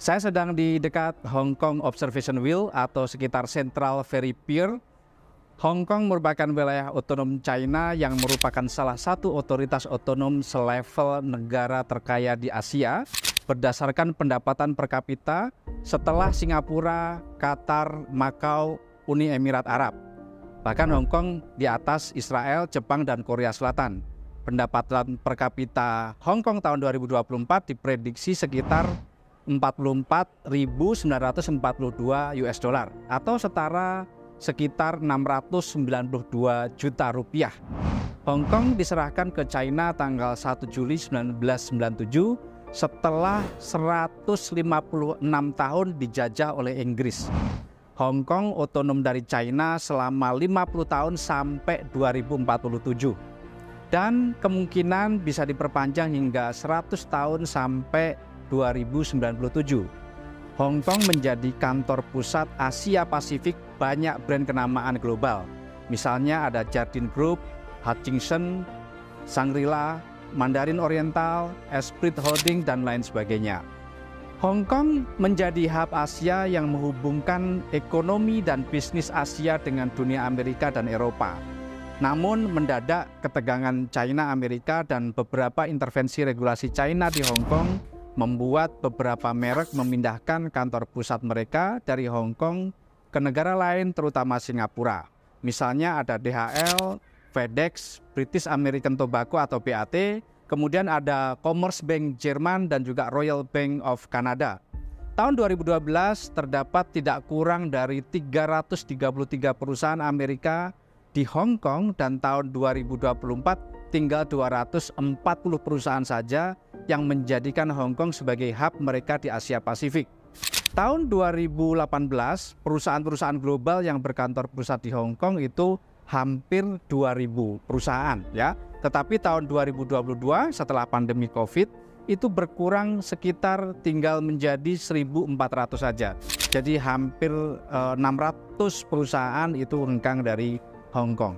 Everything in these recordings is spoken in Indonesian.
Saya sedang di dekat Hong Kong Observation Wheel atau sekitar Central Ferry Pier. Hong Kong merupakan wilayah otonom China yang merupakan salah satu otoritas otonom selevel negara terkaya di Asia berdasarkan pendapatan per kapita setelah Singapura, Qatar, Makau, Uni Emirat Arab. Bahkan Hong Kong di atas Israel, Jepang, dan Korea Selatan. Pendapatan per kapita Hong Kong tahun 2024 diprediksi sekitar 44.942 US dollar atau setara sekitar 692 juta rupiah. Hong Kong diserahkan ke China tanggal 1 Juli 1997 setelah 156 tahun dijajah oleh Inggris. Hong Kong otonom dari China selama 50 tahun sampai 2047 dan kemungkinan bisa diperpanjang hingga 100 tahun sampai 2097. Hong Kong menjadi kantor pusat Asia Pasifik banyak brand kenamaan global. Misalnya ada Jardine Group, Hutchinson, Shangri-La, Mandarin Oriental, Esprit Holding, dan lain sebagainya. Hong Kong menjadi hub Asia yang menghubungkan ekonomi dan bisnis Asia dengan dunia Amerika dan Eropa. Namun mendadak ketegangan China-Amerika dan beberapa intervensi regulasi China di Hong Kong membuat beberapa merek memindahkan kantor pusat mereka dari Hong Kong ke negara lain terutama Singapura. Misalnya ada DHL, FedEx, British American Tobacco atau BAT, kemudian ada Commerce Bank Jerman dan juga Royal Bank of Canada. Tahun 2012 terdapat tidak kurang dari 333 perusahaan Amerika di Hong Kong dan tahun 2024 tinggal 240 perusahaan saja yang menjadikan Hong Kong sebagai hub mereka di Asia Pasifik. Tahun 2018, perusahaan-perusahaan global yang berkantor pusat di Hong Kong itu hampir 2.000 perusahaan ya. Tetapi tahun 2022 setelah pandemi Covid itu berkurang sekitar tinggal menjadi 1.400 saja. Jadi hampir 600 perusahaan itu hengkang dari Hong Kong.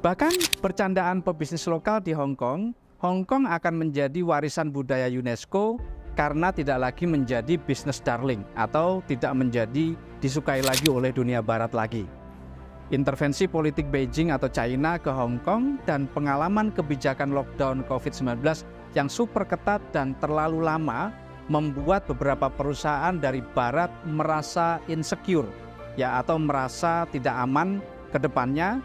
Bahkan bercandaan pebisnis lokal di Hong Kong akan menjadi warisan budaya UNESCO karena tidak lagi menjadi bisnis darling atau tidak menjadi disukai lagi oleh dunia barat lagi. Intervensi politik Beijing atau China ke Hong Kong dan pengalaman kebijakan lockdown COVID-19 yang super ketat dan terlalu lama membuat beberapa perusahaan dari barat merasa insecure ya atau merasa tidak aman ke depannya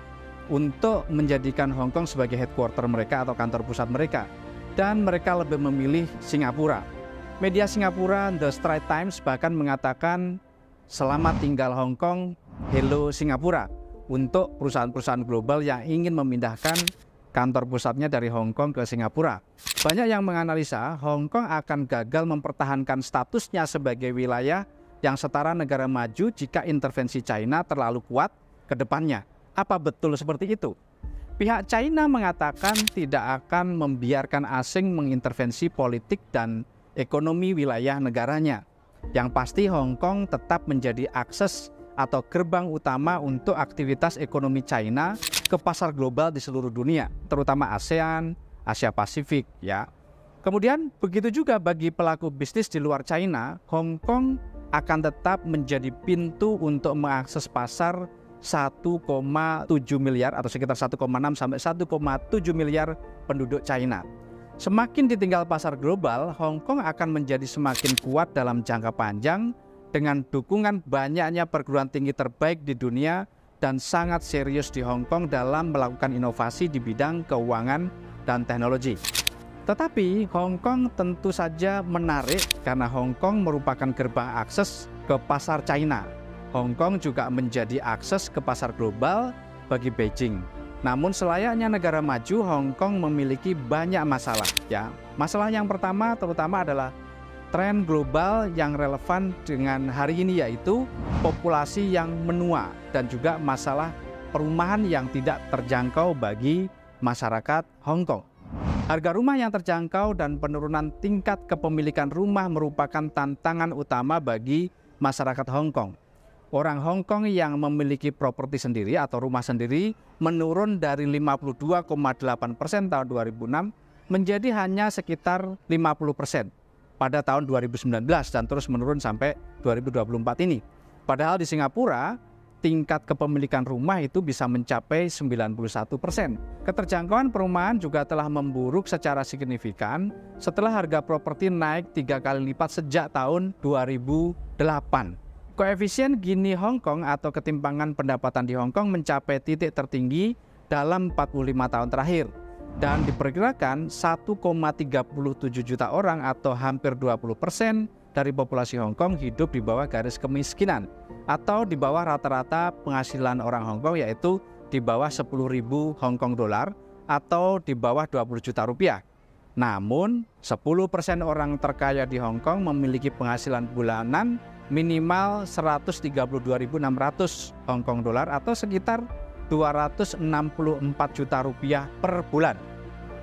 untuk menjadikan Hong Kong sebagai headquarter mereka atau kantor pusat mereka, dan mereka lebih memilih Singapura. Media Singapura The Straits Times bahkan mengatakan selamat tinggal Hong Kong, hello Singapura untuk perusahaan-perusahaan global yang ingin memindahkan kantor pusatnya dari Hong Kong ke Singapura. Banyak yang menganalisa Hong Kong akan gagal mempertahankan statusnya sebagai wilayah yang setara negara maju jika intervensi China terlalu kuat ke depannya. Apa betul seperti itu? Pihak China mengatakan tidak akan membiarkan asing mengintervensi politik dan ekonomi wilayah negaranya. Yang pasti Hong Kong tetap menjadi akses atau gerbang utama untuk aktivitas ekonomi China ke pasar global di seluruh dunia, terutama ASEAN, Asia Pasifik ya. Kemudian begitu juga bagi pelaku bisnis di luar China, Hong Kong akan tetap menjadi pintu untuk mengakses pasar 1,7 miliar atau sekitar 1,6 sampai 1,7 miliar penduduk China. Semakin ditinggal pasar global, Hong Kong akan menjadi semakin kuat dalam jangka panjang dengan dukungan banyaknya perguruan tinggi terbaik di dunia dan sangat serius di Hong Kong dalam melakukan inovasi di bidang keuangan dan teknologi. Tetapi Hong Kong tentu saja menarik karena Hong Kong merupakan gerbang akses ke pasar China. Hong Kong juga menjadi akses ke pasar global bagi Beijing. Namun selayaknya negara maju, Hong Kong memiliki banyak masalah ya. Masalah yang pertama terutama adalah tren global yang relevan dengan hari ini yaitu populasi yang menua dan juga masalah perumahan yang tidak terjangkau bagi masyarakat Hong Kong. Harga rumah yang terjangkau dan penurunan tingkat kepemilikan rumah merupakan tantangan utama bagi masyarakat Hong Kong. Orang Hong Kong yang memiliki properti sendiri atau rumah sendiri menurun dari 52,8% tahun 2006 menjadi hanya sekitar 50% pada tahun 2019 dan terus menurun sampai 2024 ini. Padahal di Singapura, tingkat kepemilikan rumah itu bisa mencapai 91%. Keterjangkauan perumahan juga telah memburuk secara signifikan setelah harga properti naik 3 kali lipat sejak tahun 2008. Koefisien Gini Hong Kong atau ketimpangan pendapatan di Hong Kong mencapai titik tertinggi dalam 45 tahun terakhir. Dan diperkirakan 1,37 juta orang atau hampir 20% dari populasi Hong Kong hidup di bawah garis kemiskinan atau di bawah rata-rata penghasilan orang Hong Kong, yaitu di bawah 10.000 Hong Kong dolar atau di bawah 20 juta rupiah. Namun 10% orang terkaya di Hong Kong memiliki penghasilan bulanan minimal 132.600 Hong Kong dolar atau sekitar 264 juta rupiah per bulan.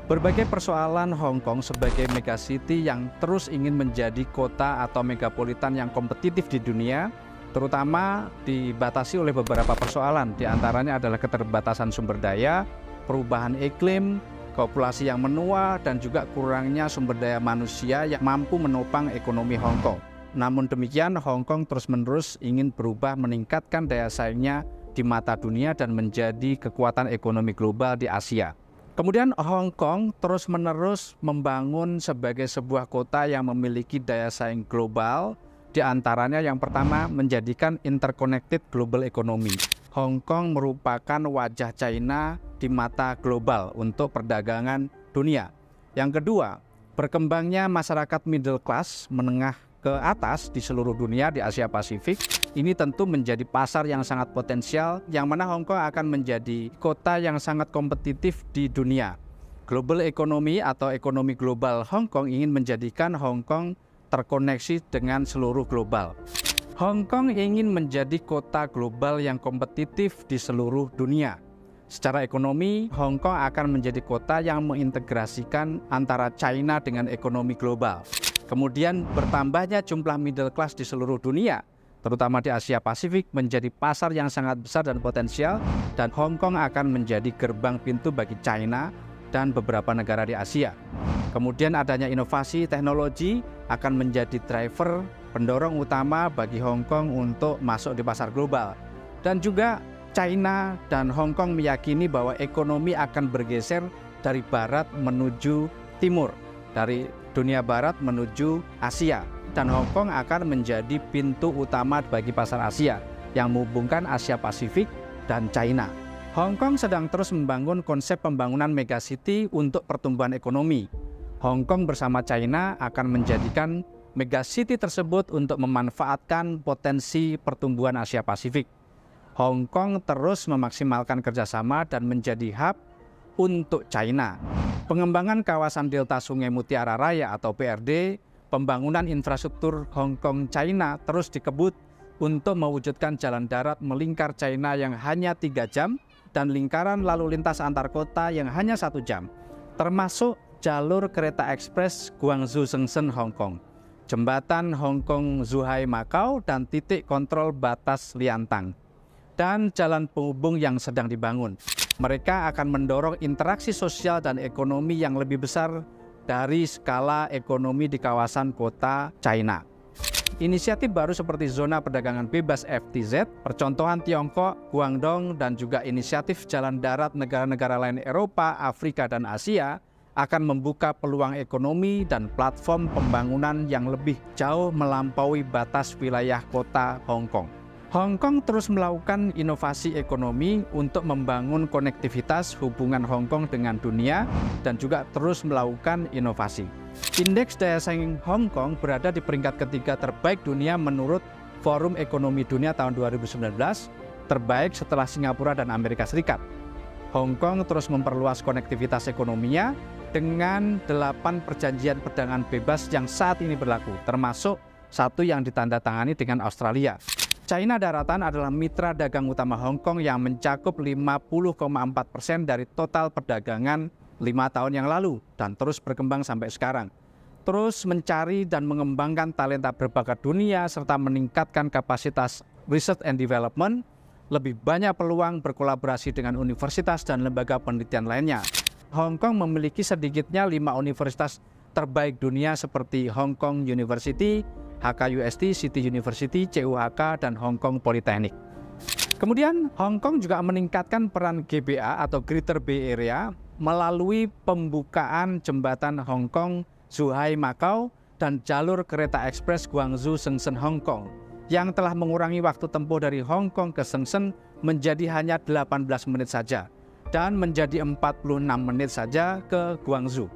Berbagai persoalan Hong Kong sebagai megacity yang terus ingin menjadi kota atau megapolitan yang kompetitif di dunia, terutama dibatasi oleh beberapa persoalan. Di antaranya adalah keterbatasan sumber daya, perubahan iklim, populasi yang menua, dan juga kurangnya sumber daya manusia yang mampu menopang ekonomi Hong Kong. Namun demikian, Hong Kong terus-menerus ingin berubah meningkatkan daya saingnya di mata dunia dan menjadi kekuatan ekonomi global di Asia. Kemudian Hong Kong terus-menerus membangun sebagai sebuah kota yang memiliki daya saing global, di antaranya yang pertama menjadikan interconnected global economy. Hong Kong merupakan wajah China di mata global untuk perdagangan dunia. Yang kedua, berkembangnya masyarakat middle class menengah ke atas di seluruh dunia di Asia Pasifik. Ini tentu menjadi pasar yang sangat potensial, yang mana Hong Kong akan menjadi kota yang sangat kompetitif di dunia. Global economy atau ekonomi global Hong Kong ingin menjadikan Hong Kong terkoneksi dengan seluruh global. Hong Kong ingin menjadi kota global yang kompetitif di seluruh dunia. Secara ekonomi, Hong Kong akan menjadi kota yang mengintegrasikan antara China dengan ekonomi global. Kemudian bertambahnya jumlah middle class di seluruh dunia, terutama di Asia Pasifik, menjadi pasar yang sangat besar dan potensial, dan Hong Kong akan menjadi gerbang pintu bagi China dan beberapa negara di Asia. Kemudian adanya inovasi teknologi akan menjadi driver pendorong utama bagi Hong Kong untuk masuk di pasar global. Dan juga China dan Hong Kong meyakini bahwa ekonomi akan bergeser dari barat menuju timur, dari dunia barat menuju Asia, dan Hong Kong akan menjadi pintu utama bagi pasar Asia yang menghubungkan Asia Pasifik dan China. Hong Kong sedang terus membangun konsep pembangunan megacity untuk pertumbuhan ekonomi. Hong Kong bersama China akan menjadikan megacity tersebut untuk memanfaatkan potensi pertumbuhan Asia Pasifik. Hong Kong terus memaksimalkan kerjasama dan menjadi hub untuk China. Pengembangan kawasan Delta Sungai Mutiara Raya atau PRD, pembangunan infrastruktur Hong Kong China terus dikebut untuk mewujudkan jalan darat melingkar China yang hanya 3 jam dan lingkaran lalu lintas antar kota yang hanya 1 jam, termasuk jalur kereta ekspres Guangzhou Shenzhen Hong Kong, jembatan Hong Kong Zhuhai Macau, dan titik kontrol batas Liantang, dan jalan penghubung yang sedang dibangun. Mereka akan mendorong interaksi sosial dan ekonomi yang lebih besar dari skala ekonomi di kawasan kota China. Inisiatif baru seperti zona perdagangan bebas FTZ, percontohan Tiongkok, Guangdong, dan juga inisiatif jalan darat negara-negara lain Eropa, Afrika, dan Asia akan membuka peluang ekonomi dan platform pembangunan yang lebih jauh melampaui batas wilayah kota Hong Kong. Hong Kong terus melakukan inovasi ekonomi untuk membangun konektivitas hubungan Hong Kong dengan dunia dan juga terus melakukan inovasi. Indeks daya saing Hong Kong berada di peringkat ketiga terbaik dunia menurut Forum Ekonomi Dunia tahun 2019, terbaik setelah Singapura dan Amerika Serikat. Hong Kong terus memperluas konektivitas ekonominya dengan 8 perjanjian perdagangan bebas yang saat ini berlaku, termasuk satu yang ditandatangani dengan Australia. China Daratan adalah mitra dagang utama Hong Kong yang mencakup 50,4% dari total perdagangan 5 tahun yang lalu dan terus berkembang sampai sekarang. Terus mencari dan mengembangkan talenta berbakat dunia serta meningkatkan kapasitas research and development, lebih banyak peluang berkolaborasi dengan universitas dan lembaga penelitian lainnya. Hong Kong memiliki sedikitnya 5 universitas terbaik dunia seperti Hong Kong University, HKUST, City University, CUHK, dan Hong Kong Polytechnic. Kemudian Hong Kong juga meningkatkan peran GBA atau Greater Bay Area melalui pembukaan jembatan Hong Kong, Zhuhai, Macau, dan jalur kereta ekspres Guangzhou, Shenzhen, Hong Kong yang telah mengurangi waktu tempuh dari Hong Kong ke Shenzhen menjadi hanya 18 menit saja dan menjadi 46 menit saja ke Guangzhou.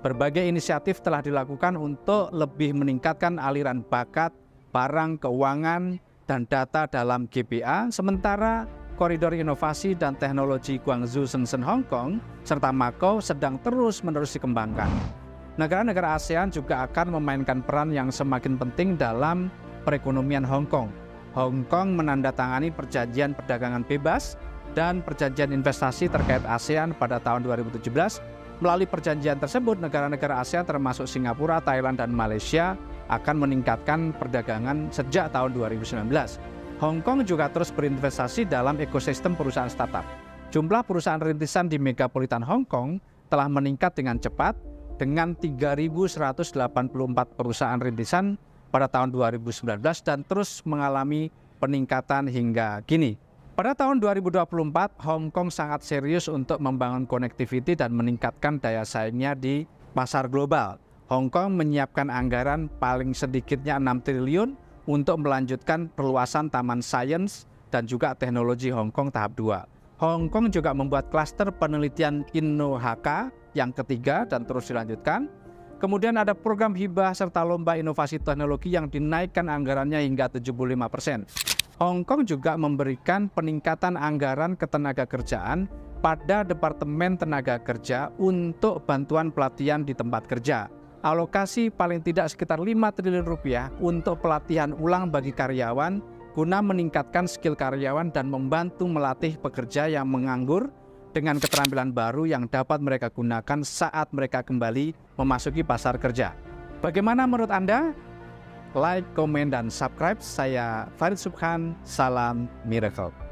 Berbagai inisiatif telah dilakukan untuk lebih meningkatkan aliran bakat, barang, keuangan, dan data dalam GBA, sementara koridor inovasi dan teknologi Guangzhou, Shenzhen, Hong Kong, serta Macau sedang terus-menerus dikembangkan. Negara-negara ASEAN juga akan memainkan peran yang semakin penting dalam perekonomian Hong Kong. Hong Kong menandatangani perjanjian perdagangan bebas dan perjanjian investasi terkait ASEAN pada tahun 2017. Melalui perjanjian tersebut, negara-negara ASEAN termasuk Singapura, Thailand, dan Malaysia akan meningkatkan perdagangan sejak tahun 2019. Hong Kong juga terus berinvestasi dalam ekosistem perusahaan startup. Jumlah perusahaan rintisan di megapolitan Hong Kong telah meningkat dengan cepat dengan 3.184 perusahaan rintisan pada tahun 2019 dan terus mengalami peningkatan hingga kini. Pada tahun 2024, Hong Kong sangat serius untuk membangun connectivity dan meningkatkan daya saingnya di pasar global. Hong Kong menyiapkan anggaran paling sedikitnya 6 triliun untuk melanjutkan perluasan Taman Sains dan juga teknologi Hong Kong tahap 2. Hong Kong juga membuat klaster penelitian InnoHK yang ketiga dan terus dilanjutkan. Kemudian ada program hibah serta lomba inovasi teknologi yang dinaikkan anggarannya hingga 75%. Hong Kong juga memberikan peningkatan anggaran ketenagakerjaan pada Departemen Tenaga Kerja untuk bantuan pelatihan di tempat kerja. Alokasi paling tidak sekitar 5 triliun rupiah untuk pelatihan ulang bagi karyawan guna meningkatkan skill karyawan dan membantu melatih pekerja yang menganggur dengan keterampilan baru yang dapat mereka gunakan saat mereka kembali memasuki pasar kerja. Bagaimana menurut Anda? Like, komen, dan subscribe. Saya Farid Subhan, salam miracle.